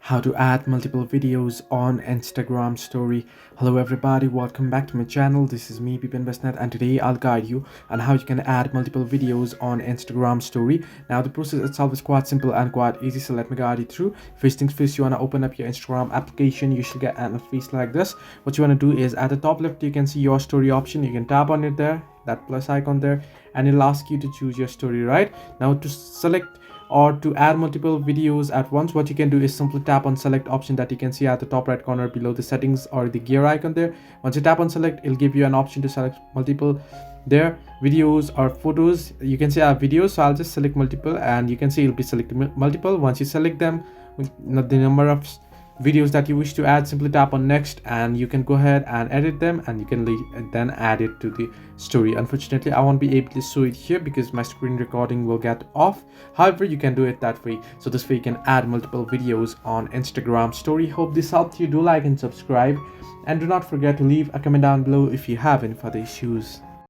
how to add multiple videos on Instagram story. Hello everybody, welcome back to my channel. This is me Bipin Basnet, and today I'll guide you on how you can add multiple videos on Instagram story. Now the process itself is quite simple and quite easy, so let me guide you through. First things first, you want to open up your Instagram application. You should get an interface like this. What you want to do is at the top left you can see your story option. You can tap on it there, that plus icon there, and it'll ask you to choose your story. Right now, to select or to add multiple videos at once, what you can do is simply tap on select option that you can see at the top right corner below the settings or the gear icon there. Once you tap on select, it'll give you an option to select multiple there videos or photos. You can see I have videos, so I'll just select multiple, and you can see it'll be selecting multiple. Once you select them with the number of videos that you wish to add, simply tap on next and you can go ahead and edit them, and you can then add it to the story. Unfortunately, I won't be able to show it here because my screen recording will get off. However, you can do it that way. So this way you can add multiple videos on Instagram story. Hope this helped you. Do like and subscribe, and do not forget to leave a comment down below if you have any further issues.